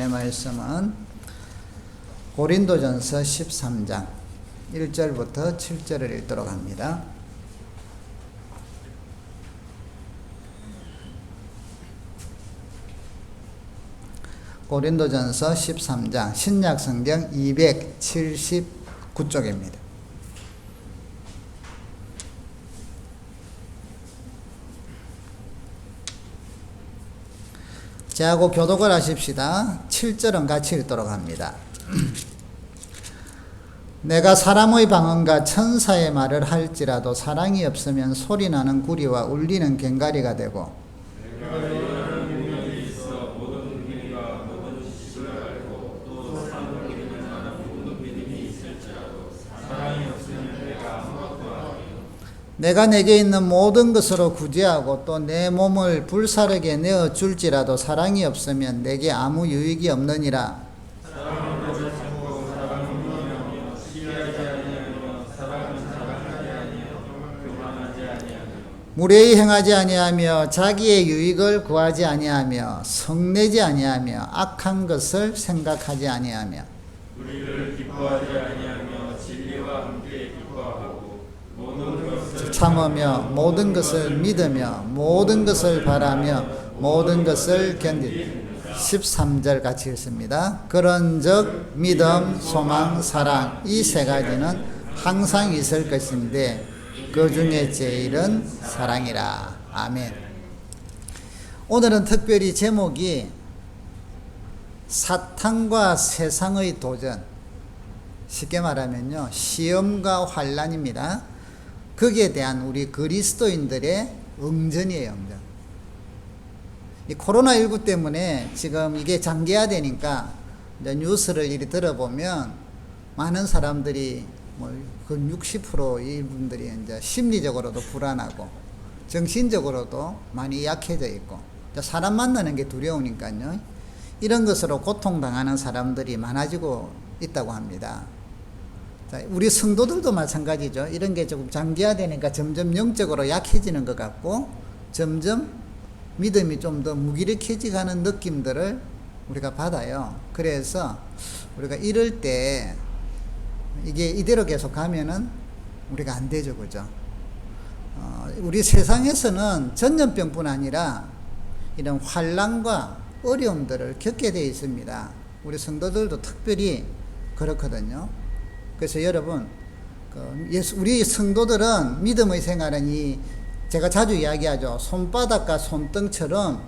말씀은 고린도전서 13장 1절부터 7절을 읽도록 합니다. 고린도전서 13장 신약성경 279쪽입니다. 저하고 교독을 하십시다. 7절은 같이 읽도록 합니다. 내가 사람의 방언과 천사의 말을 할지라도 사랑이 없으면 소리나는 구리와 울리는 꽹과리가 되고 내가 내게 있는 모든 것으로 구제하고 또 내 몸을 불사르게 내어 줄지라도 사랑이 없으면 내게 아무 유익이 없느니라. 무례히 행하지 아니하며 자기의 유익을 구하지 아니하며 성내지 아니하며 악한 것을 생각하지 아니하며 우리를 기뻐하지 아니하며 진리와 함께 기뻐하고 참으며 모든 것을 믿으며 모든 것을 바라며 모든 것을 견디며 13절 같이 읽습니다. 그런즉 믿음, 소망, 사랑 이 세 가지는 항상 있을 것인데 그 중에 제일은 사랑이라. 아멘. 오늘은 특별히 제목이 사탄과 세상의 도전, 쉽게 말하면요 시험과 환난입니다. 거기에 대한 우리 그리스도인들의 응전이에요. 응전. 이 코로나19 때문에 지금 이게 장기화되니까 이제 뉴스를 이리 들어보면 많은 사람들이 그 60% 이분들이 이제 심리적으로도 불안하고 정신적으로도 많이 약해져 있고 사람 만나는 게 두려우니까요. 이런 것으로 고통당하는 사람들이 많아지고 있다고 합니다. 우리 성도들도 마찬가지죠. 이런 게 조금 장기화되니까 점점 영적으로 약해지는 것 같고 점점 믿음이 좀 더 무기력해지가는 느낌들을 우리가 받아요. 그래서 우리가 이럴 때 이게 이대로 계속 가면은 우리가 안 되죠. 그죠? 우리 세상에서는 전염병뿐 아니라 이런 환난과 어려움들을 겪게 되어 있습니다. 우리 성도들도 특별히 그렇거든요. 그래서 여러분, 우리 성도들은 믿음의 생활은 제가 자주 이야기하죠. 손바닥과 손등처럼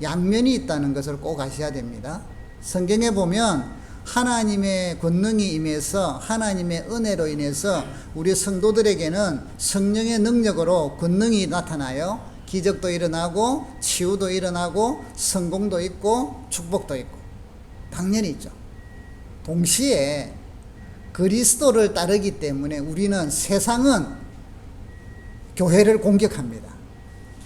양면이 있다는 것을 꼭 아셔야 됩니다. 성경에 보면 하나님의 권능이 임해서 하나님의 은혜로 인해서 우리 성도들에게는 성령의 능력으로 권능이 나타나요. 기적도 일어나고 치유도 일어나고 성공도 있고 축복도 있고 당연히 있죠. 동시에 그리스도를 따르기 때문에 우리는 세상은 교회를 공격합니다.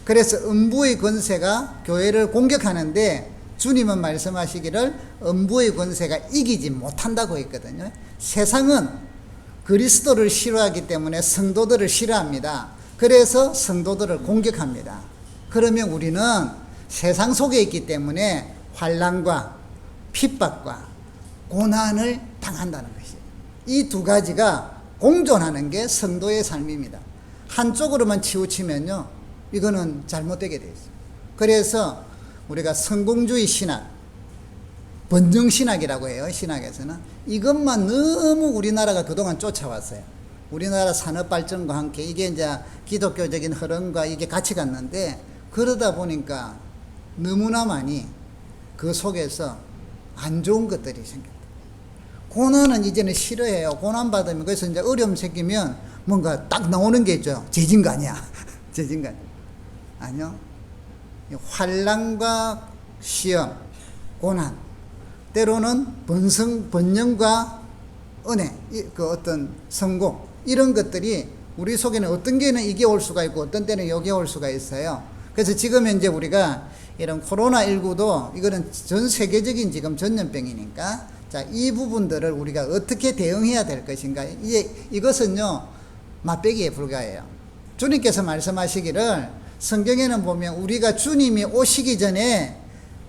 그래서 음부의 권세가 교회를 공격하는데 주님은 말씀하시기를 음부의 권세가 이기지 못한다고 했거든요. 세상은 그리스도를 싫어하기 때문에 성도들을 싫어합니다. 그래서 성도들을 공격합니다. 그러면 우리는 세상 속에 있기 때문에 환난과 핍박과 고난을 당한다는 것이에요. 이 두 가지가 공존하는 게 성도의 삶입니다. 한쪽으로만 치우치면요 이거는 잘못되게 되어 있어요. 그래서 우리가 성공주의 신학, 번영신학이라고 해요. 신학에서는 이것만 너무 우리나라가 그동안 쫓아왔어요. 우리나라 산업발전과 함께 이게 이제 기독교적인 흐름과 이게 같이 갔는데 그러다 보니까 너무나 많이 그 속에서 안 좋은 것들이 생겼다. 고난은 이제는 싫어해요. 고난받으면 그래서 이제 어려움 생기면 뭔가 딱 나오는 게 있죠. 재진간이야. 재진간. 아니요. 환난과 시험, 고난, 때로는 번영과 은혜, 그 어떤 성공, 이런 것들이 우리 속에는 어떤 게는 이게 올 수가 있고 어떤 때는 여기에 올 수가 있어요. 그래서 지금 현재 우리가 이런 코로나19도 이거는 전 세계적인 지금 전염병이니까 자, 이 부분들을 우리가 어떻게 대응해야 될 것인가. 이것은요, 맛배기에 불과해요. 주님께서 말씀하시기를 성경에는 보면 우리가 주님이 오시기 전에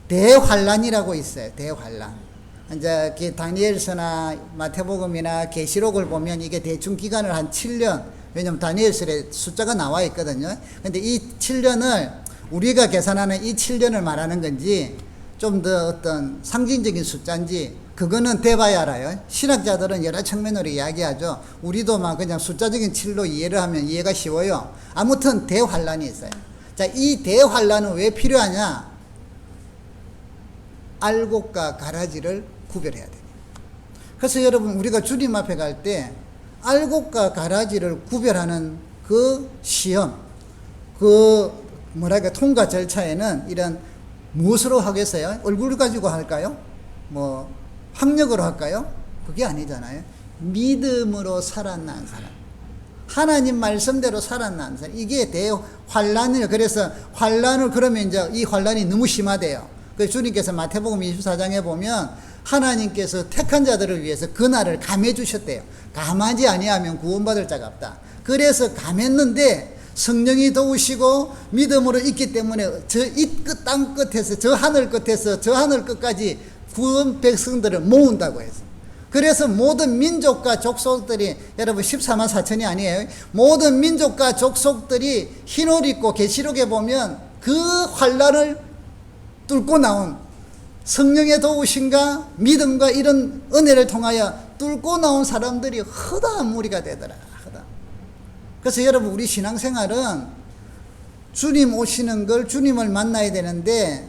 대환란이라고 있어요. 대환란. 이제 다니엘서나 마태복음이나 계시록을 보면 이게 대충 기간을 한 7년, 왜냐면 다니엘서에 숫자가 나와 있거든요. 근데 이 7년을 우리가 계산하는 이 7년을 말하는 건지 좀 더 어떤 상징적인 숫자인지 그거는 대봐야 알아요. 신학자들은 여러 측면으로 이야기하죠. 우리도 막 그냥 숫자적인 7로 이해를 하면 이해가 쉬워요. 아무튼 대환란이 있어요. 자, 이 대환란은 왜 필요하냐? 알곡과 가라지를 구별해야 돼요. 그래서 여러분 우리가 주님 앞에 갈 때 알곡과 가라지를 구별하는 그 시험, 그 뭐랄까 통과 절차에는 이런 무엇으로 하겠어요? 얼굴 가지고 할까요? 뭐 학력으로 할까요? 그게 아니잖아요. 믿음으로 살아난 사람, 하나님 말씀대로 살아난 사람, 이게 대환란이에요. 그래서 환란을 그러면 이제 이 환란이 너무 심하대요. 그래서 주님께서 마태복음 24장에 보면 하나님께서 택한 자들을 위해서 그날을 감해 주셨대요. 감하지 아니하면 구원받을 자가 없다. 그래서 감했는데 성령이 도우시고 믿음으로 있기 때문에 저 이 끝 땅 끝에서 저 하늘 끝에서 저 하늘 끝까지 구원 백성들을 모은다고 해서, 그래서 모든 민족과 족속들이, 여러분 14만 4천이 아니에요. 모든 민족과 족속들이 흰 옷 입고 계시록에 보면 그 환란을 뚫고 나온 성령의 도우심과 믿음과 이런 은혜를 통하여 뚫고 나온 사람들이 허다한 무리가 되더라. 허다. 그래서 여러분 우리 신앙생활은 주님 오시는 걸, 주님을 만나야 되는데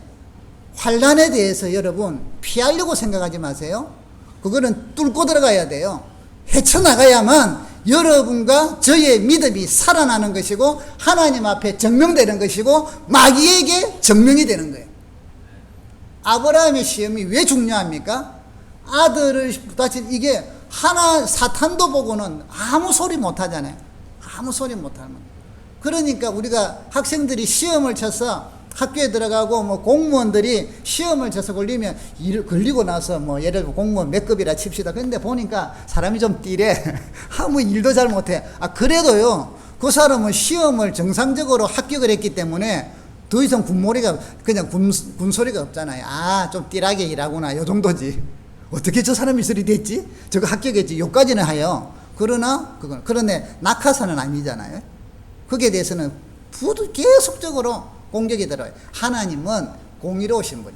환란에 대해서 여러분 피하려고 생각하지 마세요. 그거는 뚫고 들어가야 돼요. 헤쳐나가야만 여러분과 저의 믿음이 살아나는 것이고 하나님 앞에 증명되는 것이고 마귀에게 증명이 되는 거예요. 아브라함의 시험이 왜 중요합니까? 아들을 다친, 이게 하나 사탄도 보고는 아무 소리 못 하잖아요. 아무 소리 못 하면. 그러니까 우리가 학생들이 시험을 쳐서 학교에 들어가고 뭐 공무원들이 시험을 쳐서 걸리고 나서 뭐 예를 들어 공무원 몇 급이라 칩시다. 근데 보니까 사람이 좀 띠래. 아무 일도 잘 못해. 그래도요, 그 사람은 시험을 정상적으로 합격을 했기 때문에 더 이상 그냥 군소리가 없잖아요. 좀 띠라게 일하구나, 요 정도지. 어떻게 저 사람이 소리 됐지? 저거 합격했지. 요까지는 하여. 그런데 낙하산은 아니잖아요. 거기에 대해서는 계속적으로 공격이 들어요. 하나님은 공의로우신 분이.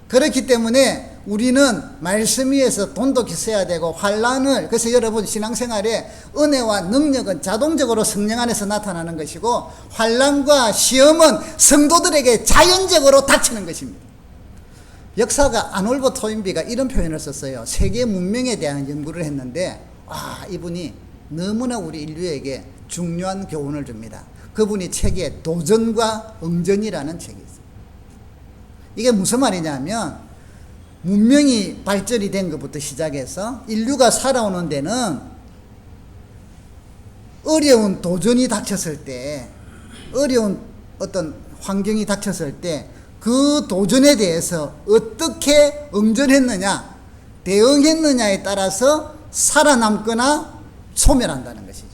그렇기 때문에 우리는 말씀 위에서 돈독히 써야 되고 환란을, 그래서 여러분 신앙생활에 은혜와 능력은 자동적으로 성령 안에서 나타나는 것이고 환란과 시험은 성도들에게 자연적으로 닥치는 것입니다. 역사가 아놀버 토인비가 이런 표현을 썼어요. 세계 문명에 대한 연구를 했는데 이분이 너무나 우리 인류에게 중요한 교훈을 줍니다. 그분이 책에 도전과 응전이라는 책이 있어요. 이게 무슨 말이냐면 문명이 발전이 된 것부터 시작해서 인류가 살아오는 데는 어려운 도전이 닥쳤을 때, 어려운 어떤 환경이 닥쳤을 때 그 도전에 대해서 어떻게 응전했느냐, 대응했느냐에 따라서 살아남거나 소멸한다는 것이죠.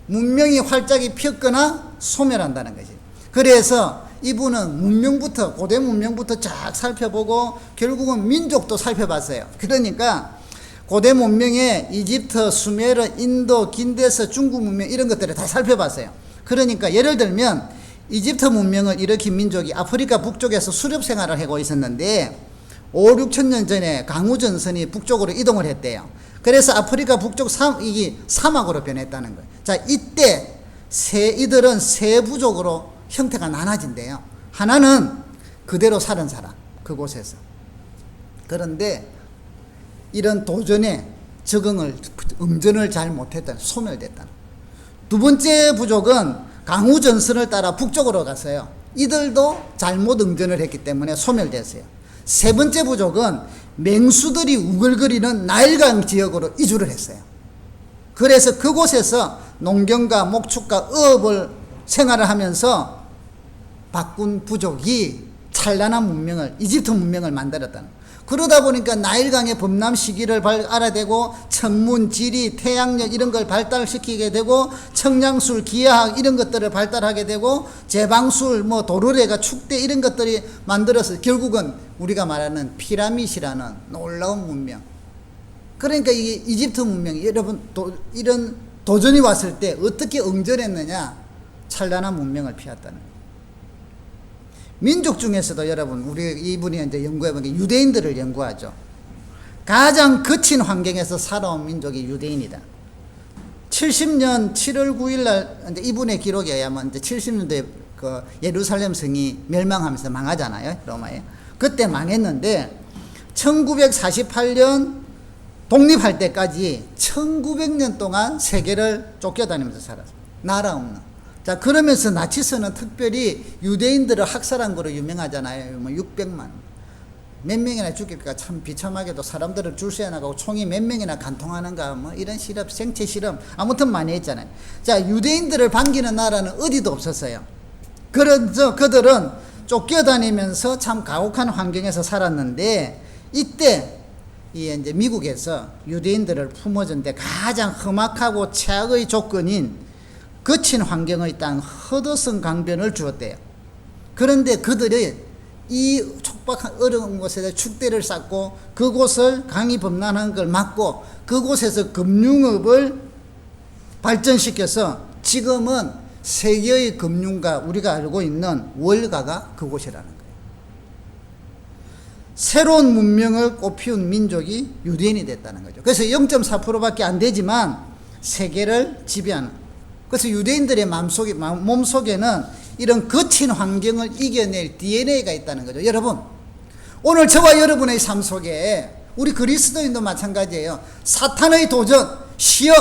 문명이 활짝이 폈거나 소멸한다는 것이죠. 그래서 이분은 문명부터, 고대 문명부터 쫙 살펴보고 결국은 민족도 살펴봤어요. 그러니까 고대 문명에 이집트, 수메르, 인도, 긴데스, 중국 문명 이런 것들을 다 살펴봤어요. 그러니까 예를 들면 이집트 문명을 일으킨 민족이 아프리카 북쪽에서 수렵 생활을 하고 있었는데 5, 6천 년 전에 강우전선이 북쪽으로 이동을 했대요. 그래서 아프리카 북쪽 이게 사막으로 변했다는 거예요. 자, 이때 이들은 세 부족으로 형태가 나눠진대요. 하나는 그대로 살은 사람, 그곳에서. 그런데 이런 도전에 응전을 잘 못했다, 소멸됐다. 두 번째 부족은 강우전선을 따라 북쪽으로 갔어요. 이들도 잘못 응전을 했기 때문에 소멸됐어요. 세 번째 부족은 맹수들이 우글거리는 나일강 지역으로 이주를 했어요. 그래서 그곳에서 농경과 목축과 어업을 생활을 하면서 바꾼 부족이 찬란한 문명을, 이집트 문명을 만들었다는 거예요. 그러다 보니까 나일강의 범람 시기를 알아대고 천문, 지리, 태양력 이런 걸 발달시키게 되고 청량술, 기하학 이런 것들을 발달하게 되고 제방술, 뭐 도르래가 축대 이런 것들이 만들어서 결국은 우리가 말하는 피라밋이라는 놀라운 문명. 그러니까 이게 이집트 문명이 여러분 이런 도전이 왔을 때 어떻게 응전했느냐? 찬란한 문명을 피웠다는 거예요. 민족 중에서도 여러분 우리 이분이 이제 연구해본 게 유대인들을 연구하죠. 가장 거친 환경에서 살아온 민족이 유대인이다. 70년 7월 9일 날 이제 이분의 기록에 의하면 이제 70년도에 그 예루살렘 성이 멸망하면서 망하잖아요, 로마에. 그때 망했는데 1948년 독립할 때까지 1900년 동안 세계를 쫓겨다니면서 살았어요. 나라 없는. 자, 그러면서 나치스는 특별히 유대인들을 학살한 거로 유명하잖아요. 뭐 600만. 몇 명이나 죽일까 참 비참하게도 사람들을 줄 서야 나가고 총이 몇 명이나 간통하는가 뭐 이런 실험, 생체 실험 아무튼 많이 했잖아요. 자, 유대인들을 반기는 나라는 어디도 없었어요. 그래서 그들은 쫓겨다니면서 참 가혹한 환경에서 살았는데 이때 이 이제 미국에서 유대인들을 품어준데 가장 험악하고 최악의 조건인 거친 환경의 땅 허드슨 강변을 주었대요. 그런데 그들이 이 촉박한 어려운 곳에서 축대를 쌓고 그곳을 강이 범람한 걸 막고 그곳에서 금융업을 발전시켜서 지금은 세계의 금융가 우리가 알고 있는 월가가 그곳이라는 거예요. 새로운 문명을 꽃피운 민족이 유대인이 됐다는 거죠. 그래서 0.4%밖에 안 되지만 세계를 지배하는. 그래서 유대인들의 몸속에는 이런 거친 환경을 이겨낼 DNA가 있다는 거죠. 여러분, 오늘 저와 여러분의 삶 속에 우리 그리스도인도 마찬가지예요. 사탄의 도전, 시험,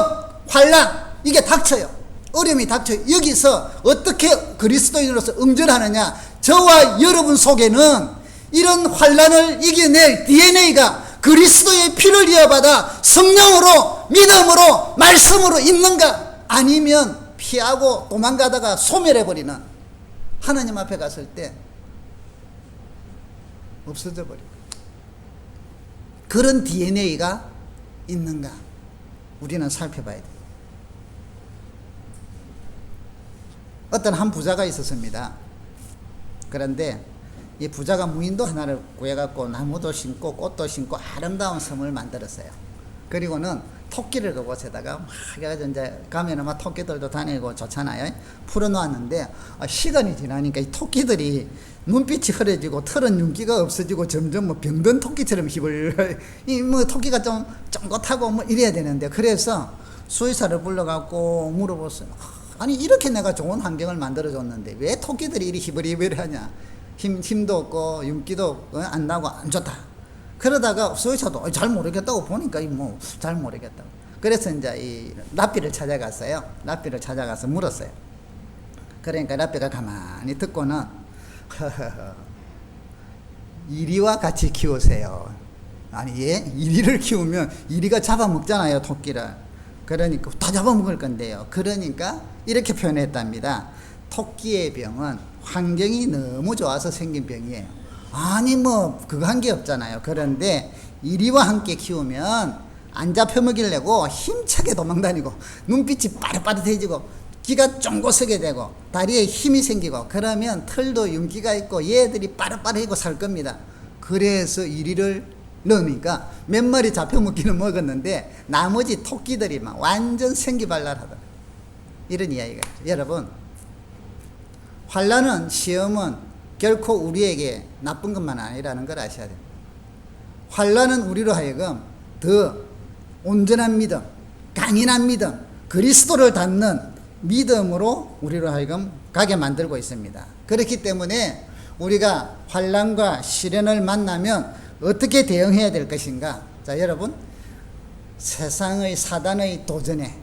환난 이게 닥쳐요. 어려움이 닥쳐요. 여기서 어떻게 그리스도인으로서 응전하느냐. 저와 여러분 속에는 이런 환난을 이겨낼 DNA가 그리스도의 피를 이어받아 성령으로 믿음으로 말씀으로 있는가? 아니면 피하고 도망가다가 소멸해버리는 하나님 앞에 갔을 때 없어져 버리고 그런 DNA가 있는가 우리는 살펴봐야 돼요. 어떤 한 부자가 있었습니다. 그런데 이 부자가 무인도 하나를 구해갖고 나무도 심고 꽃도 심고 아름다운 섬을 만들었어요. 그리고는 토끼를 그곳에다가 막 해가지고 이제 가면은 막 토끼들도 다니고 좋잖아요. 풀어놓았는데 시간이 지나니까 이 토끼들이 눈빛이 흐려지고 털은 윤기가 없어지고 점점 뭐 병든 토끼처럼 힘을 이 뭐 토끼가 좀 쫑긋하고 뭐 이래야 되는데 그래서 수의사를 불러갖고 물어봤어요. 아니 이렇게 내가 좋은 환경을 만들어줬는데 왜 토끼들이 이리 히버리버리하냐? 힘도 없고 윤기도 안 나고 안 좋다. 그러다가 수의사도 잘 모르겠다고 보니까 뭐 잘 모르겠다고. 그래서 이제 이 랍비를 찾아갔어요. 랍비를 찾아가서 물었어요. 그러니까 랍비가 가만히 듣고는 이리와 같이 키우세요. 아니 예? 이리를 키우면 이리가 잡아먹잖아요, 토끼를. 그러니까 다 잡아먹을 건데요. 그러니까 이렇게 표현했답니다. 토끼의 병은 환경이 너무 좋아서 생긴 병이에요. 아니 뭐 그거 한 게 없잖아요. 그런데 이리와 함께 키우면 안 잡혀먹이려고 힘차게 도망다니고 눈빛이 빠릿빠릿해지고 기가 쫑긋서게 되고 다리에 힘이 생기고 그러면 털도 윤기가 있고 얘들이 빠릿빠릿하고 살 겁니다. 그래서 이리를 넣으니까 몇 마리 잡혀먹기는 먹었는데 나머지 토끼들이 막 완전 생기발랄하더라. 이런 이야기가 있죠. 여러분, 환난은 시험은 결코 우리에게 나쁜 것만 아니라는 걸 아셔야 됩니다. 환난은 우리로 하여금 더 온전한 믿음, 강인한 믿음, 그리스도를 닮는 믿음으로 우리로 하여금 가게 만들고 있습니다. 그렇기 때문에 우리가 환난과 시련을 만나면 어떻게 대응해야 될 것인가? 자, 여러분, 세상의 사단의 도전에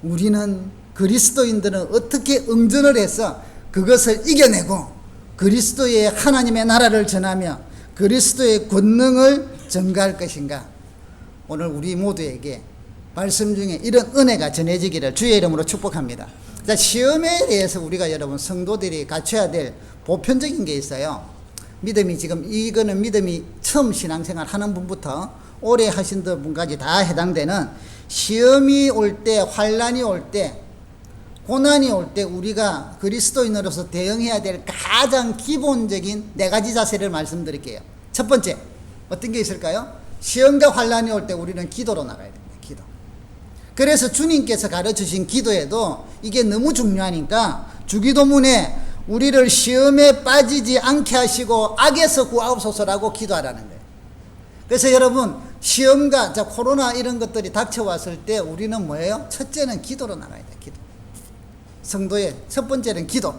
우리는 그리스도인들은 어떻게 응전을 해서 그것을 이겨내고 그리스도의 하나님의 나라를 전하며 그리스도의 권능을 전가할 것인가? 오늘 우리 모두에게 말씀 중에 이런 은혜가 전해지기를 주의 이름으로 축복합니다. 자, 시험에 대해서 우리가 여러분 성도들이 갖춰야 될 보편적인 게 있어요. 믿음이 지금 이거는 믿음이 처음 신앙생활 하는 분부터 오래 하신 분까지 다 해당되는 시험이 올 때, 환란이 올 때, 고난이 올 때 우리가 그리스도인으로서 대응해야 될 가장 기본적인 4가지 자세를 말씀드릴게요. 첫 번째, 어떤 게 있을까요? 시험과 환란이 올 때 우리는 기도로 나가야 됩니다. 기도. 그래서 주님께서 가르치신 기도에도 이게 너무 중요하니까 주기도문에 우리를 시험에 빠지지 않게 하시고 악에서 구하옵소서라고 기도하라는 거예요. 그래서 여러분, 시험과 코로나 이런 것들이 닥쳐왔을 때 우리는 뭐예요? 첫째는 기도로 나가야 돼요. 기도. 성도의 첫 번째는 기도.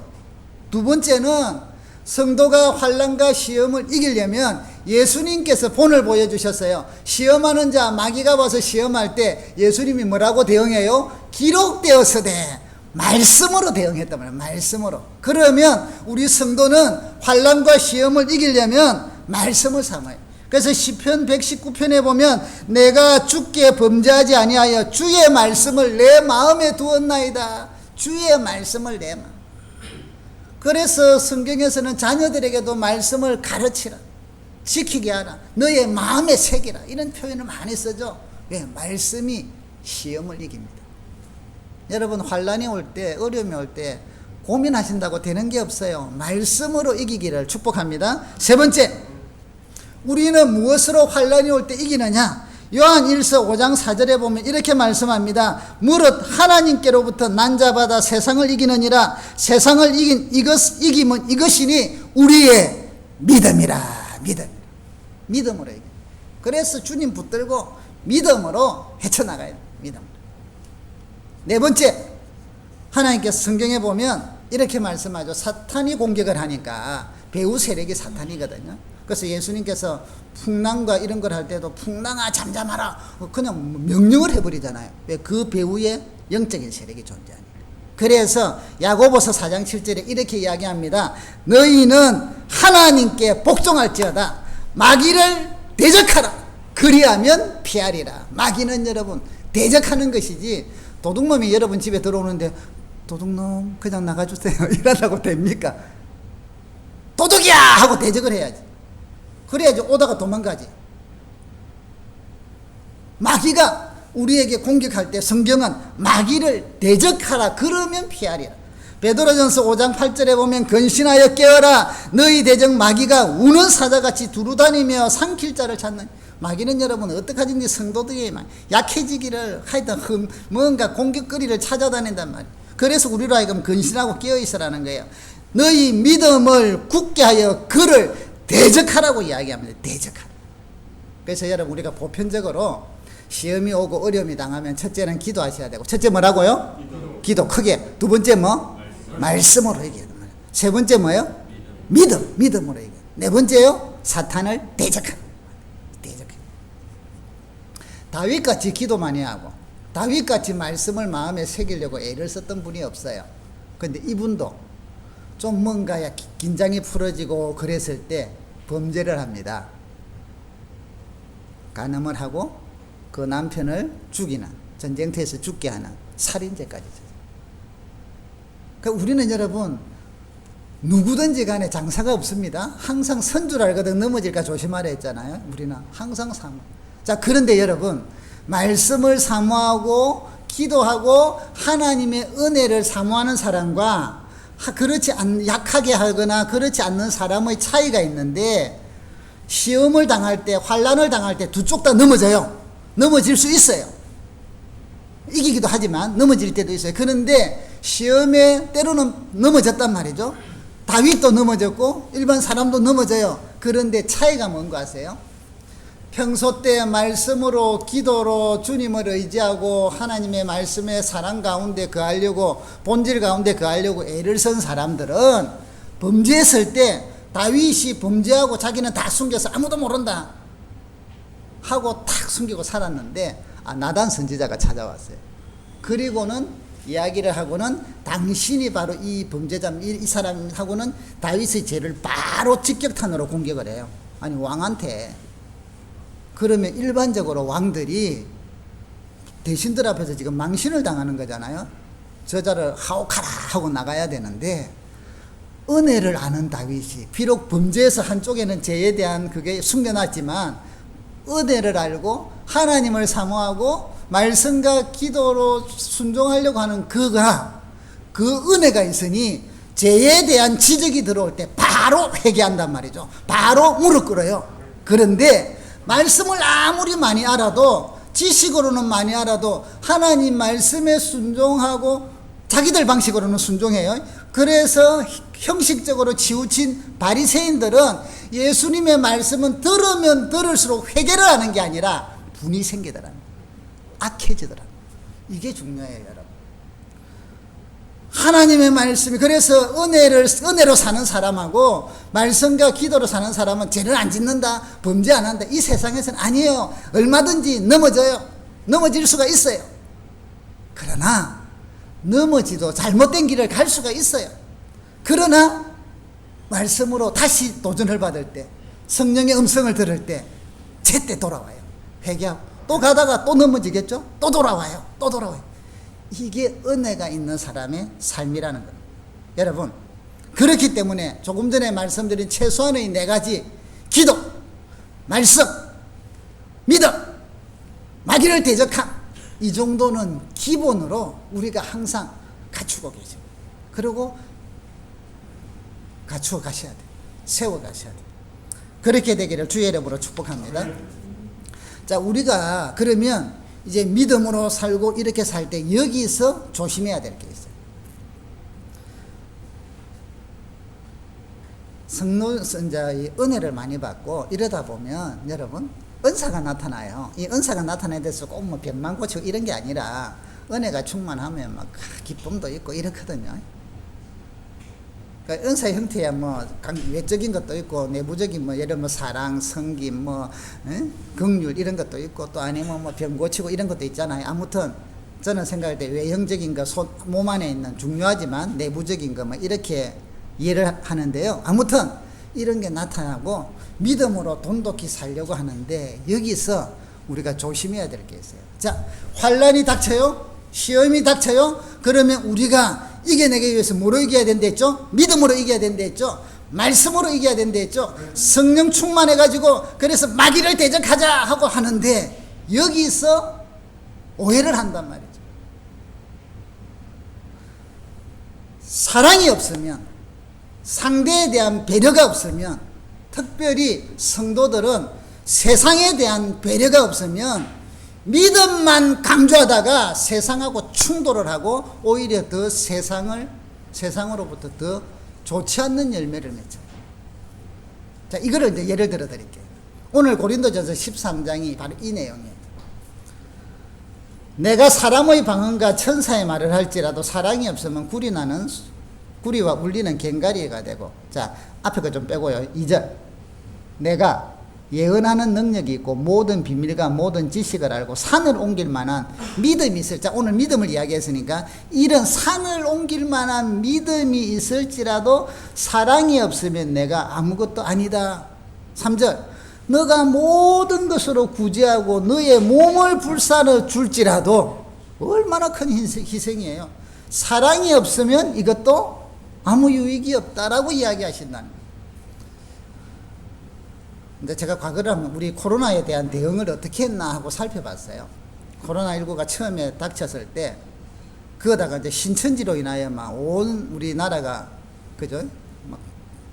두 번째는 성도가 환난과 시험을 이기려면 예수님께서 본을 보여주셨어요. 시험하는 자 마귀가 와서 시험할 때 예수님이 뭐라고 대응해요? 기록되었으되 말씀으로 대응했단 말이에요. 말씀으로. 그러면 우리 성도는 환난과 시험을 이기려면 말씀을 삼아요. 그래서 시편 119편에 보면 내가 주께 범죄하지 아니하여 주의 말씀을 내 마음에 두었나이다. 주의 말씀을 내 마음. 그래서 성경에서는 자녀들에게도 말씀을 가르치라, 지키게 하라, 너의 마음에 새기라, 이런 표현을 많이 쓰죠. 왜? 말씀이 시험을 이깁니다. 여러분, 환란이 올 때, 어려움이 올 때 고민하신다고 되는 게 없어요. 말씀으로 이기기를 축복합니다. 세 번째, 우리는 무엇으로 환란이 올 때 이기느냐? 요한 1서 5장 4절에 보면 이렇게 말씀합니다. 무릇 하나님께로부터 난자받아 세상을 이기느니라. 세상을 이기면 이것이니 우리의 믿음이라. 믿음으로 이겨. 그래서 주님 붙들고 믿음으로 헤쳐나가야 돼. 믿음으로. 네 번째, 하나님께서 성경에 보면 이렇게 말씀하죠. 사탄이 공격을 하니까 배후 세력이 사탄이거든요. 그래서 예수님께서 풍랑과 이런 걸 할 때도 풍랑아 잠잠하라 그냥 명령을 해버리잖아요. 왜? 그 배후에 영적인 세력이 존재하니까. 그래서 야고보서 4장 7절에 이렇게 이야기합니다. 너희는 하나님께 복종할지어다. 마귀를 대적하라. 그리하면 피하리라. 마귀는 여러분 대적하는 것이지, 도둑놈이 여러분 집에 들어오는데 도둑놈 그냥 나가주세요 이러다고 됩니까? 도둑이야 하고 대적을 해야지. 그래야지 오다가 도망가지. 마귀가 우리에게 공격할 때 성경은 마귀를 대적하라. 그러면 피하리라. 베드로전서 5장 8절에 보면 근신하여 깨어라. 너희 대적 마귀가 우는 사자같이 두루다니며 삼킬 자를 찾는. 마귀는 여러분 어떡하든지 성도들이 약해지기를 하여튼 뭔가 공격거리를 찾아다닌단 말이에요. 그래서 우리로 하여금 근신하고 깨어있으라는 거예요. 너희 믿음을 굳게 하여 그를 대적하라고 이야기합니다. 대적하라. 그래서 여러분 우리가 보편적으로 시험이 오고 어려움이 당하면 첫째는 기도하셔야 되고, 첫째 뭐라고요? 기도 크게. 두 번째 뭐? 말씀으로 이겨야 됩니다. 세 번째 뭐예요? 믿음으로 이겨요. 네 번째요? 사탄을 대적하라. 다윗같이 기도 많이 하고 다윗같이 말씀을 마음에 새기려고 애를 썼던 분이 없어요. 그런데 이분도 좀 뭔가 긴장이 풀어지고 그랬을 때 범죄를 합니다. 간음을 하고 그 남편을 죽이는, 전쟁터에서 죽게 하는 살인죄까지. 그러니까 우리는 여러분 누구든지 간에 장사가 없습니다. 항상 선 줄 알거든 넘어질까 조심하라 했잖아요. 우리는 항상 사모. 자, 그런데 여러분 말씀을 사모하고 기도하고 하나님의 은혜를 사모하는 사람과 약하게 하거나 그렇지 않는 사람의 차이가 있는데, 시험을 당할 때, 환난을 당할 때 두 쪽 다 넘어져요. 넘어질 수 있어요. 이기기도 하지만 넘어질 때도 있어요. 그런데 시험에 때로는 넘어졌단 말이죠. 다윗도 넘어졌고 일반 사람도 넘어져요. 그런데 차이가 뭔가 아세요? 평소 때 말씀으로 기도로 주님을 의지하고 하나님의 말씀의 사랑 가운데 거하려고, 본질 가운데 거하려고 애를 쓴 사람들은 범죄했을 때 다윗이 범죄하고 자기는 다 숨겨서 아무도 모른다 하고 탁 숨기고 살았는데, 나단 선지자가 찾아왔어요. 그리고는 이야기를 하고는 당신이 바로 이 범죄자, 이 사람하고는 다윗의 죄를 바로 직격탄으로 공격을 해요. 아니 왕한테. 그러면 일반적으로 왕들이 대신들 앞에서 지금 망신을 당하는 거잖아요. 저자를 하옥하라 하고 나가야 되는데 은혜를 아는 다윗이 비록 범죄에서 한쪽에는 죄에 대한 그게 숨겨놨지만 은혜를 알고 하나님을 사모하고 말씀과 기도로 순종하려고 하는 그가 그 은혜가 있으니 죄에 대한 지적이 들어올 때 바로 회개한단 말이죠. 바로 무릎 꿇어요. 그런데 말씀을 아무리 많이 알아도 지식으로는 많이 알아도 하나님 말씀에 순종하고 자기들 방식으로는 순종해요. 그래서 형식적으로 치우친 바리새인들은 예수님의 말씀은 들으면 들을수록 회개를 하는 게 아니라 분이 생기더라. 악해지더라. 이게 중요해요, 여러분. 하나님의 말씀이 그래서 은혜로 사는 사람하고 말씀과 기도로 사는 사람은 죄를 안 짓는다, 범죄 안 한다. 이 세상에서는 아니에요. 얼마든지 넘어져요. 넘어질 수가 있어요. 그러나 넘어지도 잘못된 길을 갈 수가 있어요. 그러나 말씀으로 다시 도전을 받을 때, 성령의 음성을 들을 때 제때 돌아와요. 회개하고 또 가다가 또 넘어지겠죠? 또 돌아와요. 또 돌아와요. 이게 은혜가 있는 사람의 삶이라는 겁니다. 여러분, 그렇기 때문에 조금 전에 말씀드린 최소한의 4가지 기도, 말씀, 믿음, 마귀를 대적함, 이 정도는 기본으로 우리가 항상 갖추고 계세요. 그리고 갖추어 가셔야 돼요. 세워 가셔야 돼요. 그렇게 되기를 주의 이름으로 축복합니다. 자, 우리가 그러면 이제 믿음으로 살고 이렇게 살 때 여기서 조심해야 될 게 있어요. 성노선자의 은혜를 많이 받고 이러다 보면 여러분 은사가 나타나요. 이 은사가 나타나야 돼서 꼭 뭐 병만 고치고 이런 게 아니라 은혜가 충만하면 막 기쁨도 있고 이렇거든요. 그러니까 은사의 형태야 뭐 외적인 것도 있고 내부적인 뭐 예를 들면 사랑, 성김, 뭐 긍휼 이런 것도 있고 또 아니면 뭐 병 고치고 이런 것도 있잖아요. 아무튼 저는 생각할 때 외형적인 거 몸 안에 있는 중요하지만 내부적인 거 뭐 이렇게 이해를 하는데요. 아무튼 이런 게 나타나고 믿음으로 돈독히 살려고 하는데 여기서 우리가 조심해야 될 게 있어요. 자, 환난이 닥쳐요. 시험이 닥쳐요. 그러면 우리가 이겨내기 위해서 뭐로 이겨야 된다 했죠? 믿음으로 이겨야 된다 했죠? 말씀으로 이겨야 된다 했죠? 성령 충만해가지고 그래서 마귀를 대적하자 하고 하는데 여기서 오해를 한단 말이죠. 사랑이 없으면, 상대에 대한 배려가 없으면, 특별히 성도들은 세상에 대한 배려가 없으면 믿음만 강조하다가 세상하고 충돌을 하고 오히려 더 세상으로부터 더 좋지 않는 열매를 맺어요. 자, 이거를 이제 예를 들어 드릴게요. 오늘 고린도전서 13장이 바로 이 내용이에요. 내가 사람의 방언과 천사의 말을 할지라도 사랑이 없으면 구리와 울리는 갱가리가 되고, 자, 앞에 거 좀 빼고요. 2절. 내가 예언하는 능력이 있고 모든 비밀과 모든 지식을 알고 산을 옮길 만한 믿음이 있을, 자, 오늘 믿음을 이야기했으니까 이런 산을 옮길 만한 믿음이 있을지라도 사랑이 없으면 내가 아무것도 아니다. 3절. 너가 모든 것으로 구제하고 너의 몸을 불사르 줄지라도, 얼마나 큰 희생이에요. 사랑이 없으면 이것도 아무 유익이 없다라고 이야기하신다는 거예요. 근데 제가 과거를 하면 우리 코로나에 대한 대응을 어떻게 했나 하고 살펴봤어요. 코로나19가 처음에 닥쳤을 때, 그거다가 이제 신천지로 인하여 막 온 우리나라가, 그죠?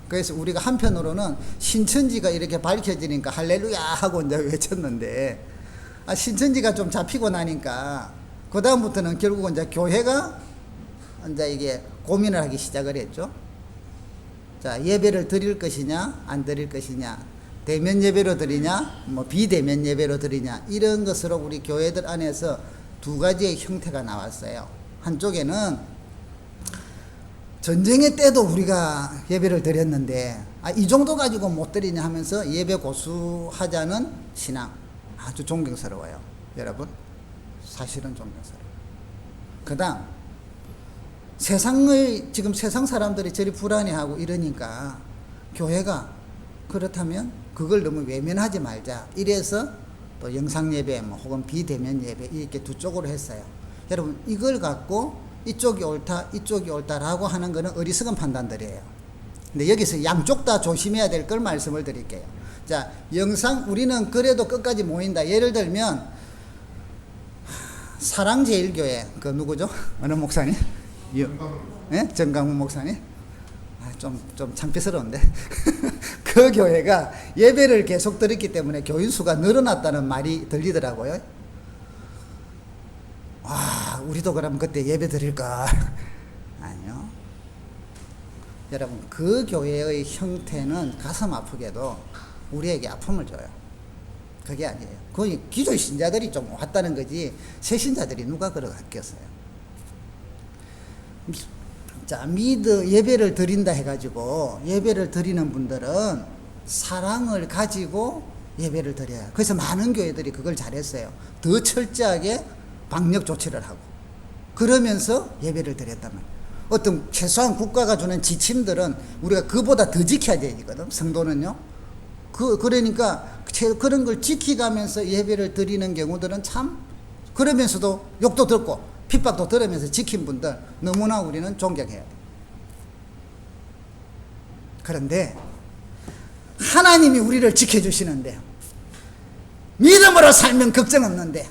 그래서 우리가 한편으로는 신천지가 이렇게 밝혀지니까 할렐루야 하고 이제 외쳤는데, 신천지가 좀 잡히고 나니까, 그다음부터는 결국은 이제 교회가 이제 이게 고민을 하기 시작을 했죠. 자, 예배를 드릴 것이냐, 안 드릴 것이냐. 대면 예배로 드리냐, 뭐 비대면 예배로 드리냐, 이런 것으로 우리 교회들 안에서 2가지의 형태가 나왔어요. 한쪽에는 전쟁의 때도 우리가 예배를 드렸는데 이 정도 가지고 못 드리냐 하면서 예배 고수하자는 신앙, 아주 존경스러워요. 여러분, 사실은 존경스러워요. 그 다음, 지금 세상 사람들이 저리 불안해하고 이러니까 교회가 그렇다면 그걸 너무 외면하지 말자. 이래서 또 영상 예배 혹은 비대면 예배 이렇게 2쪽으로 했어요. 여러분, 이걸 갖고 이쪽이 옳다, 이쪽이 옳다라고 하는 거는 어리석은 판단들이에요. 근데 여기서 양쪽 다 조심해야 될 걸 말씀을 드릴게요. 자, 영상 우리는 그래도 끝까지 모인다. 예를 들면 사랑제일교회 그 누구죠? 어느 목사님? 예? 정강훈 목사님? 좀 창피스러운데 그 교회가 예배를 계속 드렸기 때문에 교인 수가 늘어났다는 말이 들리더라고요. 우리도 그럼 그때 예배 드릴까? 아니요. 여러분, 그 교회의 형태는 가슴 아프게도 우리에게 아픔을 줘요. 그게 아니에요. 거기 기존 신자들이 좀 왔다는 거지 새 신자들이 누가 그러겠어요. 자, 예배를 드린다 해가지고 예배를 드리는 분들은 사랑을 가지고 예배를 드려요. 그래서 많은 교회들이 그걸 잘했어요. 더 철저하게 방역 조치를 하고 그러면서 예배를 드렸단 말이에요. 어떤 최소한 국가가 주는 지침들은 우리가 그보다 더 지켜야 되거든. 성도는요. 그러니까 그런 걸 지키가면서 예배를 드리는 경우들은 참 그러면서도 욕도 듣고 핍박도 들으면서 지킨 분들 너무나 우리는 존경해야 돼. 그런데 하나님이 우리를 지켜주시는데 믿음으로 살면 걱정 없는데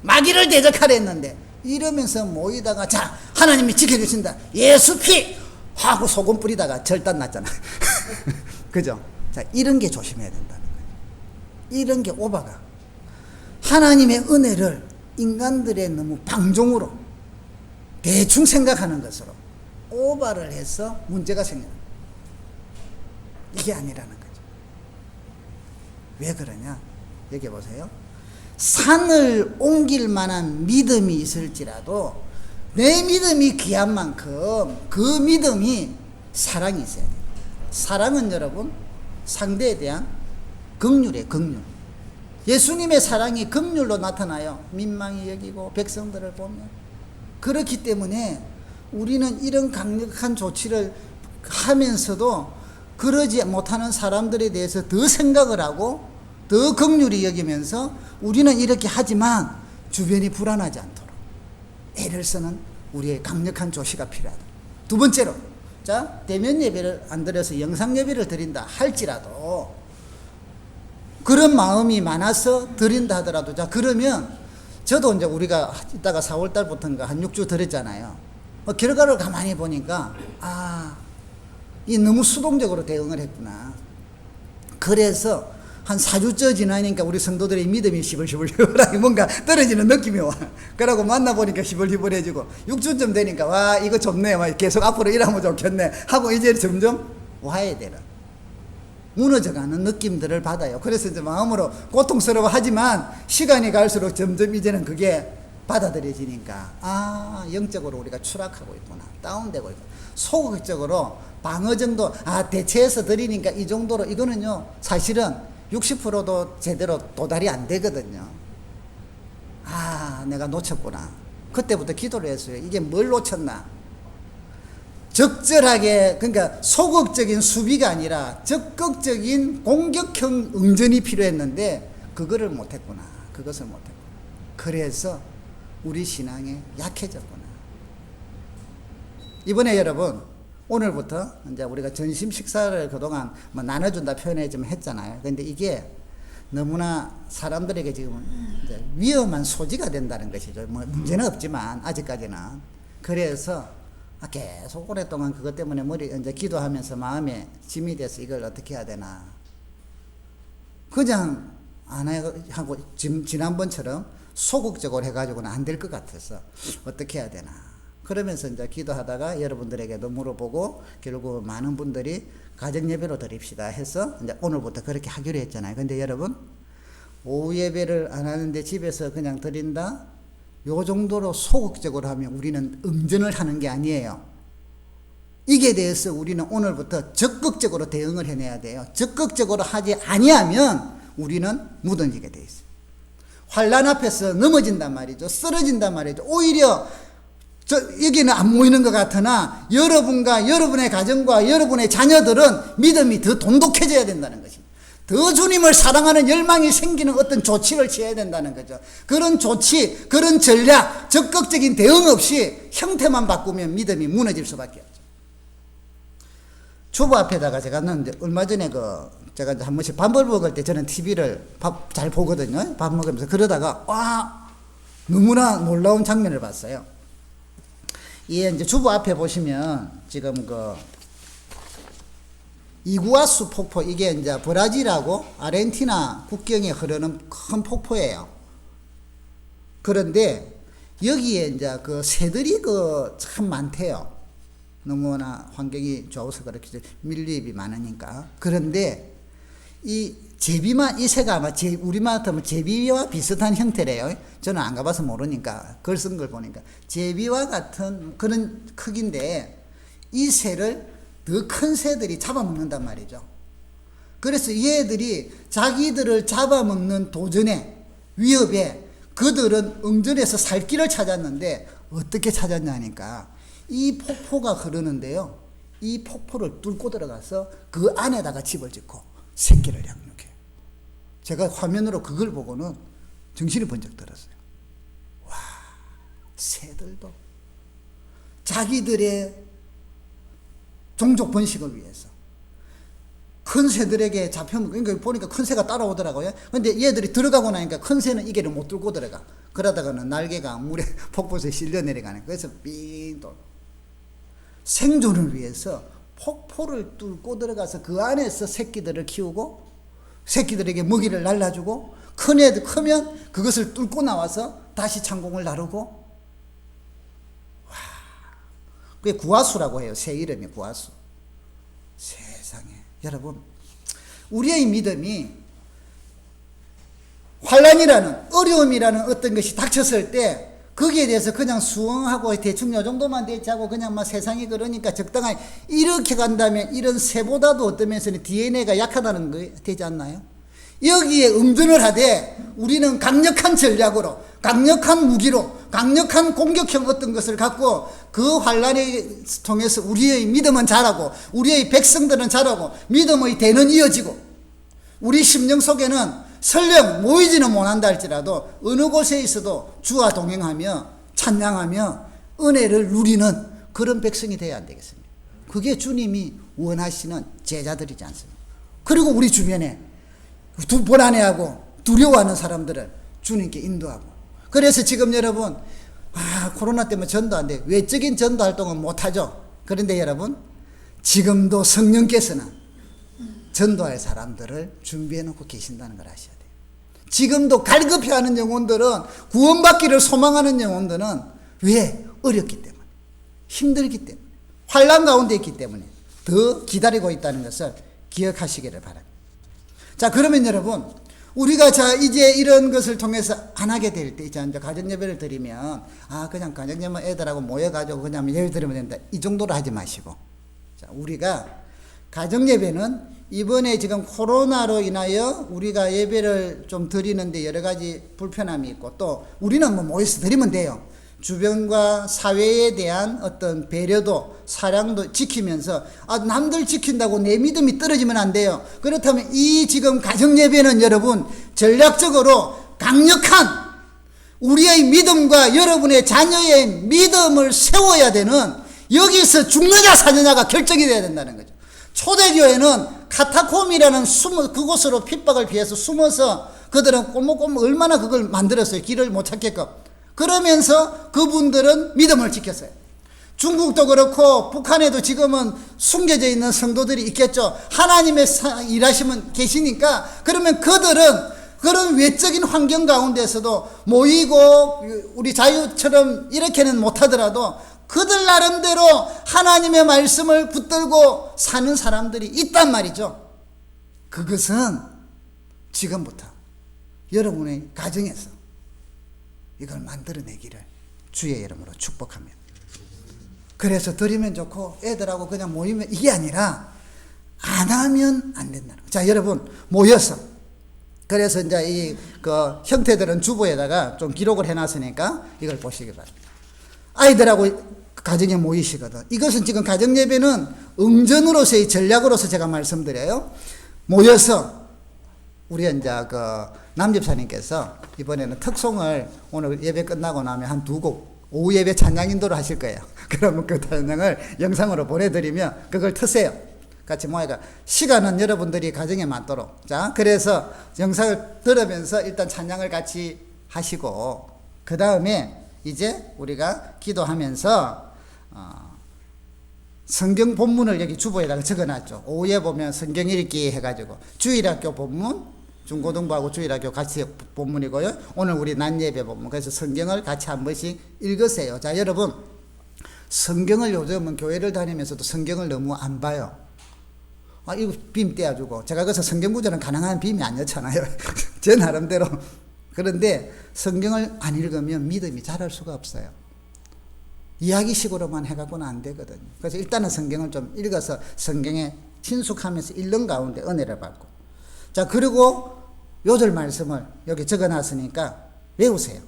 마귀를 대적하려 했는데 이러면서 모이다가 자 하나님이 지켜주신다 예수 피 하고 소금 뿌리다가 절단 났잖아. 그죠? 자, 이런 게 조심해야 된다는 거예요. 이런 게 오바가 하나님의 은혜를 인간들의 너무 방종으로 대충 생각하는 것으로 오바를 해서 문제가 생겨요. 이게 아니라는 거죠. 왜 그러냐? 여기 보세요. 산을 옮길 만한 믿음이 있을지라도 내 믿음이 귀한 만큼 그 믿음이 사랑이 있어야 돼요. 사랑은 여러분 상대에 대한 긍휼이에요. 긍휼. 예수님의 사랑이 긍휼로 나타나요. 민망히 여기고 백성들을 보면. 그렇기 때문에 우리는 이런 강력한 조치를 하면서도 그러지 못하는 사람들에 대해서 더 생각을 하고 더 긍휼히 여기면서 우리는 이렇게 하지만 주변이 불안하지 않도록 애를 쓰는 우리의 강력한 조치가 필요하다. 두 번째로, 자, 대면 예배를 안 드려서 영상 예배를 드린다 할지라도 그런 마음이 많아서 드린다 하더라도, 자, 그러면 저도 이제 우리가 이따가 4월달부터인가 한 6주 드렸잖아요. 결과를 가만히 보니까 이 너무 수동적으로 대응을 했구나. 그래서 한 4주째 지나니까 우리 성도들의 믿음이 시벌시벌시벌하게 뭔가 떨어지는 느낌이 와. 그러고 만나보니까 시벌시벌해지고 6주쯤 되니까 와 이거 좋네, 계속 앞으로 일하면 좋겠네 하고 이제 점점 와야 되는 무너져가는 느낌들을 받아요. 그래서 이제 마음으로 고통스러워하지만 시간이 갈수록 점점 이제는 그게 받아들여지니까 영적으로 우리가 추락하고 있구나, 다운되고 있구나. 소극적으로 방어 정도 대체해서 드리니까 이 정도로, 이거는요 사실은 60%도 제대로 도달이 안 되거든요. 내가 놓쳤구나. 그때부터 기도를 했어요. 이게 뭘 놓쳤나? 적절하게, 그러니까 소극적인 수비가 아니라 적극적인 공격형 응전이 필요했는데 그거를 못했구나. 그것을 못했구나. 그래서 우리 신앙이 약해졌구나. 이번에 여러분, 오늘부터 이제 우리가 점심 식사를 그동안 나눠준다 표현을 좀 했잖아요. 근데 이게 너무나 사람들에게 지금 이제 위험한 소지가 된다는 것이죠. 문제는 없지만 아직까지는. 그래서 계속 오랫동안 그것 때문에 이제 기도하면서 마음에 짐이 돼서 이걸 어떻게 해야 되나. 그냥 안 하고 지난번처럼 소극적으로 해가지고는 안 될 것 같아서 어떻게 해야 되나. 그러면서 이제 기도하다가 여러분들에게도 물어보고 결국 많은 분들이 가정 예배로 드립시다 해서 이제 오늘부터 그렇게 하기로 했잖아요. 근데 여러분, 오후 예배를 안 하는데 집에서 그냥 드린다? 요 정도로 소극적으로 하면 우리는 응전을 하는 게 아니에요. 이게 대해서 우리는 오늘부터 적극적으로 대응을 해내야 돼요. 적극적으로 하지 아니하면 우리는 무너지게 돼 있어요. 환난 앞에서 넘어진단 말이죠. 쓰러진단 말이죠. 오히려 여기는 안 모이는 것 같으나 여러분과 여러분의 가정과 여러분의 자녀들은 믿음이 더 돈독해져야 된다는 것입니다. 더 주님을 사랑하는 열망이 생기는 어떤 조치를 취해야 된다는 거죠. 그런 조치, 그런 전략, 적극적인 대응 없이 형태만 바꾸면 믿음이 무너질 수밖에 없죠. 주부 앞에다가 제가 넣는데 얼마 전에 제가 한 번씩 밥을 먹을 때 저는 TV를 밥 잘 보거든요. 밥 먹으면서 그러다가 와 너무나 놀라운 장면을 봤어요. 이게 이제 주부 앞에 보시면 지금 이구아수 폭포, 이게 이제 브라질하고 아르헨티나 국경에 흐르는 큰 폭포예요. 그런데 여기에 이제 새들이 참 많대요. 너무나 환경이 좋아서 그렇게 밀립이 많으니까. 그런데 이 제비만, 이 새가 아마 우리말 같으면 제비와 비슷한 형태래요. 저는 안 가봐서 모르니까, 글 쓴 걸 보니까. 제비와 같은 그런 크기인데, 이 새를 더 큰 새들이 잡아먹는단 말이죠. 그래서 얘들이 자기들을 잡아먹는 도전에, 위협에 그들은 응전해서 살 길을 찾았는데, 어떻게 찾았냐니까, 이 폭포가 흐르는데요. 이 폭포를 뚫고 들어가서 그 안에다가 집을 짓고 새끼를 양육해요. 제가 화면으로 그걸 보고는 정신이 번쩍 들었어요. 와, 새들도 자기들의 종족 번식을 위해서 큰 새들에게 잡혀먹고, 그러니까 보니까 큰 새가 따라오더라고요. 근데 얘들이 들어가고 나니까 큰 새는 이 길을 못 뚫고 들어가. 그러다가는 날개가 물에 폭포에서 실려 내려가는 거예요. 그래서 삥 돌고. 생존을 위해서 폭포를 뚫고 들어가서 그 안에서 새끼들을 키우고 새끼들에게 먹이를 날라주고 큰 애들 크면 그것을 뚫고 나와서 다시 창공을 나르고. 와, 그게 구하수라고 해요. 새 이름이 구하수. 세상에 여러분, 우리의 믿음이 환난이라는 어려움이라는 어떤 것이 닥쳤을 때 거기에 대해서 그냥 수긍하고 대충 요 정도만 대처하고 그냥 막 세상이 그러니까 적당하게 이렇게 간다면 이런 새보다도 어떤 면에서는 DNA가 약하다는 거 되지 않나요? 여기에 응전을 하되 우리는 강력한 전략으로, 강력한 무기로, 강력한 공격형 어떤 것을 갖고 그 환난을 통해서 우리의 믿음은 자라고 우리의 백성들은 자라고 믿음의 대는 이어지고 우리 심령 속에는 설령 모이지는 못한다 할지라도 어느 곳에 있어도 주와 동행하며 찬양하며 은혜를 누리는 그런 백성이 되어야 안 되겠습니까? 그게 주님이 원하시는 제자들이지 않습니까? 그리고 우리 주변에 불안해하고 두려워하는 사람들을 주님께 인도하고. 그래서 지금 여러분 코로나 때문에 전도 안 돼. 외적인 전도 활동은 못하죠. 그런데 여러분 지금도 성령께서는 전도할 사람들을 준비해 놓고 계신다는 걸 아셔야 돼요. 지금도 갈급해하는 영혼들은, 구원받기를 소망하는 영혼들은 왜? 어렵기 때문에, 힘들기 때문에, 환난 가운데 있기 때문에 더 기다리고 있다는 것을 기억하시기를 바랍니다. 자, 그러면 여러분 우리가 이제 이런 것을 통해서 안 하게 될 때 이제 가정예배를 드리면 그냥 가정예배 애들하고 모여가지고 그냥 예배 드리면 된다, 이 정도로 하지 마시고, 자, 우리가 가정예배는 이번에 지금 코로나로 인하여 우리가 예배를 좀 드리는데 여러 가지 불편함이 있고, 또 우리는 뭐 모여서 드리면 돼요. 주변과 사회에 대한 어떤 배려도 사랑도 지키면서 남들 지킨다고 내 믿음이 떨어지면 안 돼요. 그렇다면 이 지금 가정예배는 여러분 전략적으로 강력한 우리의 믿음과 여러분의 자녀의 믿음을 세워야 되는, 여기서 죽느냐 사느냐가 결정이 돼야 된다는 거죠. 초대교회는 카타콤이라는 그곳으로 핍박을 피해서 숨어서 그들은 꼬목꼬목 얼마나 그걸 만들었어요. 길을 못 찾게끔. 그러면서 그분들은 믿음을 지켰어요. 중국도 그렇고 북한에도 지금은 숨겨져 있는 성도들이 있겠죠. 하나님의 일하시면 계시니까. 그러면 그들은 그런 외적인 환경 가운데서도 모이고 우리 자유처럼 이렇게는 못하더라도 그들 나름대로 하나님의 말씀을 붙들고 사는 사람들이 있단 말이죠. 그것은 지금부터 여러분의 가정에서 이걸 만들어내기를 주의 이름으로 축복합니다. 그래서 드리면 좋고 애들하고 그냥 모이면 이게 아니라 안 하면 안 된다는 거예요. 자, 여러분 모여서, 그래서 이제 형태들은 주보에다가 좀 기록을 해놨으니까 이걸 보시기 바랍니다. 아이들하고 가정에 모이시거든. 이것은 지금 가정예배는 응전으로서의 전략으로서 제가 말씀드려요. 모여서 우리 이제 남집사님께서 이번에는 특송을 오늘 예배 끝나고 나면 한 2곡 오후 예배 찬양 인도를 하실 거예요. 그러면 그 찬양을 영상으로 보내드리면 그걸 트세요. 같이 모여가 시간은 여러분들이 가정에 맞도록. 자, 그래서 영상을 들으면서 일단 찬양을 같이 하시고 그 다음에 이제 우리가 기도하면서 성경 본문을 여기 주보에다가 적어놨죠. 오후에 보면 성경 읽기 해가지고 주일학교 본문, 중고등부하고 주일학교 같이 본문이고요. 오늘 우리 낮예배 본문. 그래서 성경을 같이 한 번씩 읽으세요. 자, 여러분 성경을 요즘은 교회를 다니면서도 성경을 너무 안 봐요. 이거 빔 떼어주고 제가 그래서 성경 구절은 가능한 빔이 아니었잖아요. 제 나름대로. 그런데 성경을 안 읽으면 믿음이 자랄 수가 없어요. 이야기식으로만 해갖고는 안 되거든요. 그래서 일단은 성경을 좀 읽어서 성경에 친숙하면서 읽는 가운데 은혜를 받고. 자, 그리고 요절 말씀을 여기 적어놨으니까 외우세요.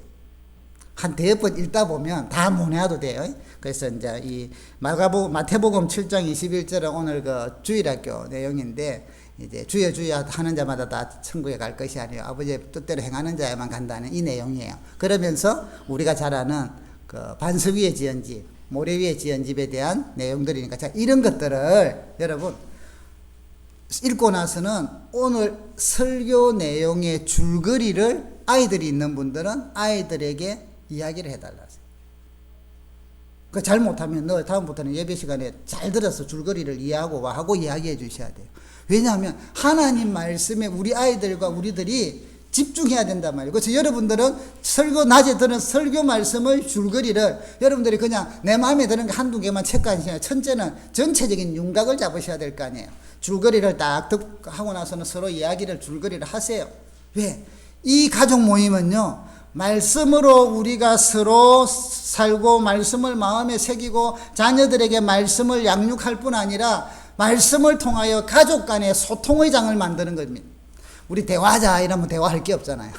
한 대여 번 읽다 보면 다 못 외워도 돼요. 그래서 이제 이 마태복음 7장 21절은 오늘 그 주일학교 내용인데, 이제 주여 주여 하는 자마다 다 천국에 갈 것이 아니요 아버지의 뜻대로 행하는 자야만 간다는 이 내용이에요. 그러면서 우리가 잘 아는 그 반석 위에 지은 집, 모래 위에 지은 집에 대한 내용들이니까, 자, 이런 것들을 여러분 읽고 나서는 오늘 설교 내용의 줄거리를 아이들이 있는 분들은 아이들에게 이야기를 해달라고요. 그 잘못하면 너 다음부터는 예배 시간에 잘 들어서 줄거리를 이해하고 하고 이야기해 주셔야 돼요. 왜냐하면 하나님 말씀에 우리 아이들과 우리들이 집중해야 된단 말이에요. 그래서 여러분들은 설교 낮에 들은 설교 말씀의 줄거리를 여러분들이 그냥 내 마음에 드는 게 한두 개만 체크하시면, 첫째는 전체적인 윤곽을 잡으셔야 될 거 아니에요. 줄거리를 딱 하고 나서는 서로 이야기를 줄거리를 하세요. 왜? 이 가족 모임은요, 말씀으로 우리가 서로 살고 말씀을 마음에 새기고 자녀들에게 말씀을 양육할 뿐 아니라 말씀을 통하여 가족 간의 소통의 장을 만드는 겁니다. 우리 대화하자 이러면 대화할 게 없잖아요.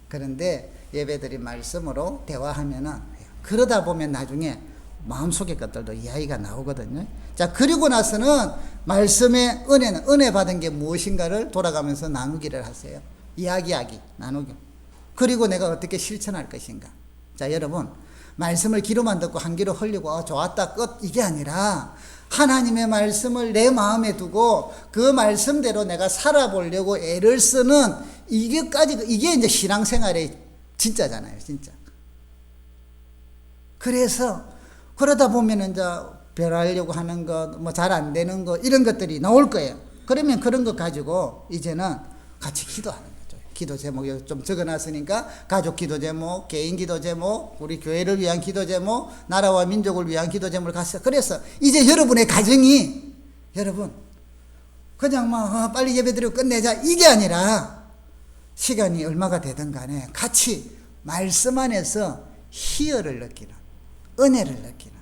그런데 예배드린 말씀으로 대화하면은, 그러다 보면 나중에 마음속의 것들도 이야기가 나오거든요. 자, 그리고 나서는 말씀의 은혜는, 은혜 받은 게 무엇인가를 돌아가면서 나누기를 하세요. 이야기하기, 나누기. 그리고 내가 어떻게 실천할 것인가. 자, 여러분 말씀을 귀로만 듣고 한 귀로 흘리고 좋았다 끝 이게 아니라 하나님의 말씀을 내 마음에 두고 그 말씀대로 내가 살아보려고 애를 쓰는 이게 이제 신앙생활의 진짜잖아요, 진짜. 그래서 그러다 보면 이제 별하려고 하는 것, 뭐 잘 안 되는 것, 이런 것들이 나올 거예요. 그러면 그런 것 가지고 이제는 같이 기도하는 거죠. 기도 제목 좀 적어놨으니까 가족 기도 제목, 개인 기도 제목, 우리 교회를 위한 기도 제목, 나라와 민족을 위한 기도 제목을 갔어요. 그래서 이제 여러분의 가정이, 여러분 그냥 막 빨리 예배드리고 끝내자 이게 아니라 시간이 얼마가 되든 간에 같이 말씀 안에서 희열을 느끼는, 은혜를 느끼는,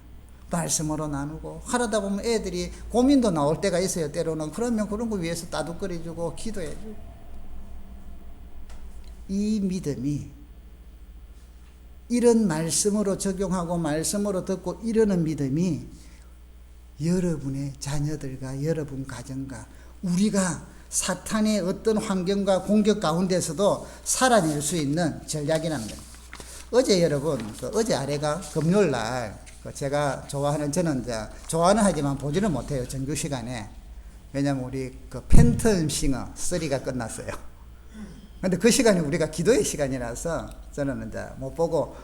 말씀으로 나누고 하다 보면 애들이 고민도 나올 때가 있어요. 때로는. 그러면 그런 거 위해서 따뜻거려주고 기도해주고. 이 믿음이, 이런 말씀으로 적용하고 말씀으로 듣고 이러는 믿음이 여러분의 자녀들과 여러분 가정과 우리가 사탄의 어떤 환경과 공격 가운데서도 살아낼 수 있는 전략이라는 거예요. 어제 여러분, 어제 아래가 금요일 날 제가 좋아하는, 저는 이제 좋아는 하지만 보지는 못해요, 정규 시간에. 왜냐면 우리 그 팬텀 싱어 3가 끝났어요. 근데 그 시간이 우리가 기도의 시간이라서 저는 이제 못 보고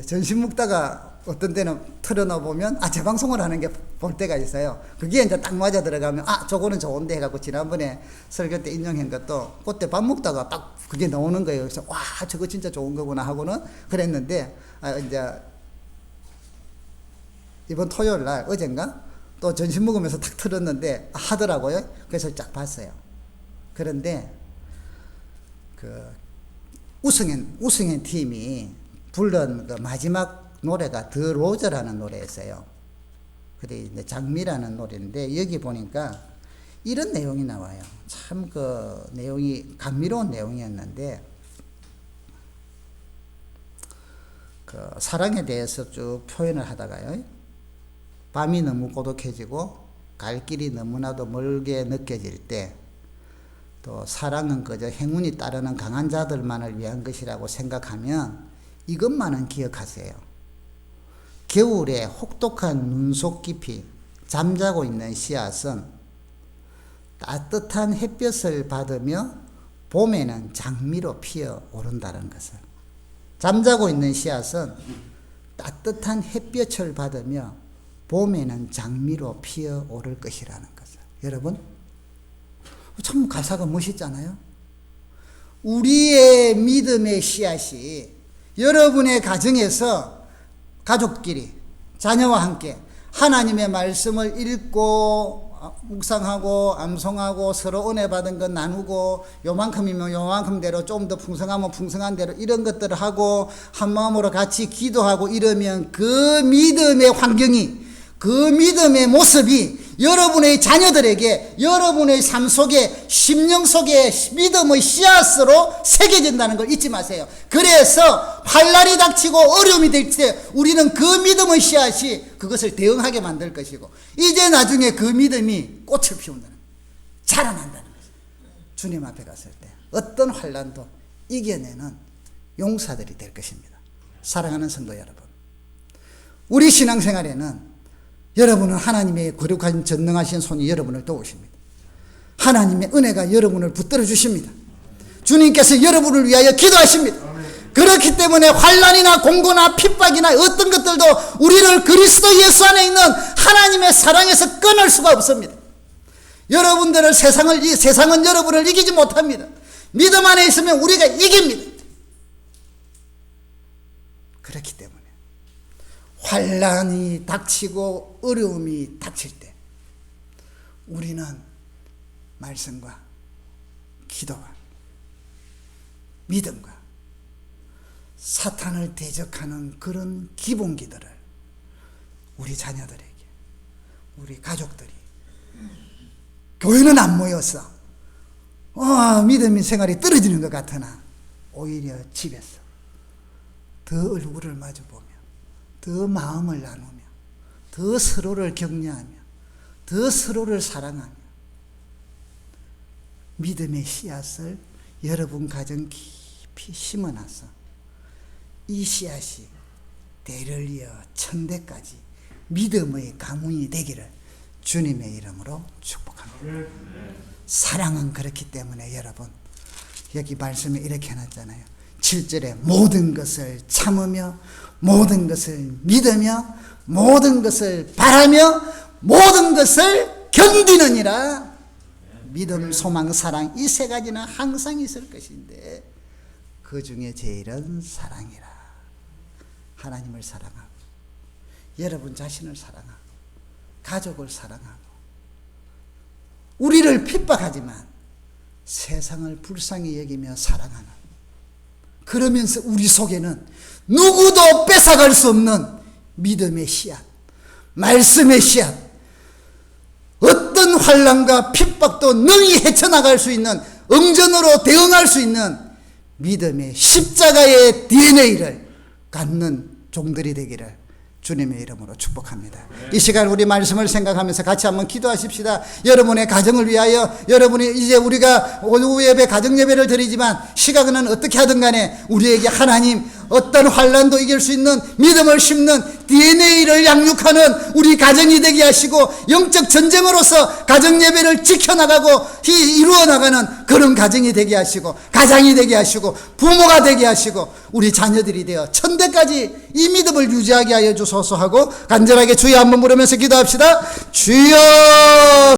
전신 묵다가 어떤 때는 틀어놓으면 재방송을 하는 게 볼 때가 있어요. 그게 이제 딱 맞아 들어가면 저거는 좋은데 해갖고 지난번에 설교 때 인용한 것도 그때 밥 먹다가 딱 그게 나오는 거예요. 그래서 와, 저거 진짜 좋은 거구나 하고는 그랬는데, 이제 이번 토요일 날 어젠가 또 전신 먹으면서 딱 틀었는데 하더라고요. 그래서 쫙 봤어요. 그런데 그 우승한 팀이 부른 그 마지막 노래가 더 로저라는 노래였어요. 근데 이제 장미라는 노래인데 여기 보니까 이런 내용이 나와요. 참 그 내용이 감미로운 내용이었는데, 그 사랑에 대해서 쭉 표현을 하다가요, 밤이 너무 고독해지고 갈 길이 너무나도 멀게 느껴질 때, 또 사랑은 그저 행운이 따르는 강한 자들만을 위한 것이라고 생각하면 이것만은 기억하세요. 겨울에 혹독한 눈 속 깊이 잠자고 있는 씨앗은 따뜻한 햇볕을 받으며 봄에는 장미로 피어 오른다는 것을. 잠자고 있는 씨앗은 따뜻한 햇볕을 받으며 봄에는 장미로 피어 오를 것이라는 것을. 여러분, 참 가사가 멋있잖아요. 우리의 믿음의 씨앗이 여러분의 가정에서 가족끼리 자녀와 함께 하나님의 말씀을 읽고 묵상하고 암송하고 서로 은혜 받은 것 나누고 요만큼이면 요만큼대로 좀 더 풍성하면 풍성한 대로 이런 것들을 하고 한 마음으로 같이 기도하고 이러면 그 믿음의 환경이, 그 믿음의 모습이 여러분의 자녀들에게 여러분의 삶 속에, 심령 속에 믿음의 씨앗으로 새겨진다는 걸 잊지 마세요. 그래서 환난이 닥치고 어려움이 될 때 우리는 그 믿음의 씨앗이 그것을 대응하게 만들 것이고, 이제 나중에 그 믿음이 꽃을 피운다는 거예요. 자라난다는 거죠. 주님 앞에 갔을 때 어떤 환난도 이겨내는 용사들이 될 것입니다. 사랑하는 성도 여러분, 우리 신앙생활에는 여러분은 하나님의 거룩한 전능하신 손이 여러분을 도우십니다. 하나님의 은혜가 여러분을 붙들어 주십니다. 주님께서 여러분을 위하여 기도하십니다. 그렇기 때문에 환난이나 공고나 핍박이나 어떤 것들도 우리를 그리스도 예수 안에 있는 하나님의 사랑에서 끊을 수가 없습니다. 여러분들을 세상은 여러분을 이기지 못합니다. 믿음 안에 있으면 우리가 이깁니다. 그렇기 때문에 환난이 닥치고 어려움이 닥칠 때 우리는 말씀과 기도와 믿음과 사탄을 대적하는 그런 기본기들을 우리 자녀들에게, 우리 가족들이, 교회는 안 모여서 믿음의 생활이 떨어지는 것 같으나 오히려 집에서 더 얼굴을 마주보며 더 마음을 나누며 더 서로를 격려하며 더 서로를 사랑하며 믿음의 씨앗을 여러분 가정 깊이 심어놔서 이 씨앗이 대를 이어 천대까지 믿음의 가문이 되기를 주님의 이름으로 축복합니다. 사랑은 그렇기 때문에 여러분, 여기 말씀에 이렇게 해놨잖아요. 7절에 모든 것을 참으며 모든 것을 믿으며 모든 것을 바라며 모든 것을 견디느니라. 믿음, 소망, 사랑, 이 세 가지는 항상 있을 것인데 그 중에 제일은 사랑이라. 하나님을 사랑하고 여러분 자신을 사랑하고 가족을 사랑하고 우리를 핍박하지만 세상을 불쌍히 여기며 사랑하는, 그러면서 우리 속에는 누구도 뺏어갈 수 없는 믿음의 씨앗, 말씀의 씨앗, 어떤 환난과 핍박도 능히 헤쳐나갈 수 있는, 응전으로 대응할 수 있는 믿음의 십자가의 DNA를 갖는 종들이 되기를 주님의 이름으로 축복합니다. 이 시간 우리 말씀을 생각하면서 같이 한번 기도하십시다. 여러분의 가정을 위하여, 여러분이 이제 우리가 오후 예배, 가정 예배를 드리지만 시각은 어떻게 하든 간에 우리에게 하나님 어떤 환난도 이길 수 있는 믿음을 심는 DNA를 양육하는 우리 가정이 되게 하시고, 영적 전쟁으로서 가정 예배를 지켜나가고 이루어 나가는 그런 가정이 되게 하시고, 가장이 되게 하시고, 부모가 되게 하시고, 우리 자녀들이 되어 천대까지 이 믿음을 유지하게 하여 주소서 하고 간절하게 주여 한번 부르면서 기도합시다. 주여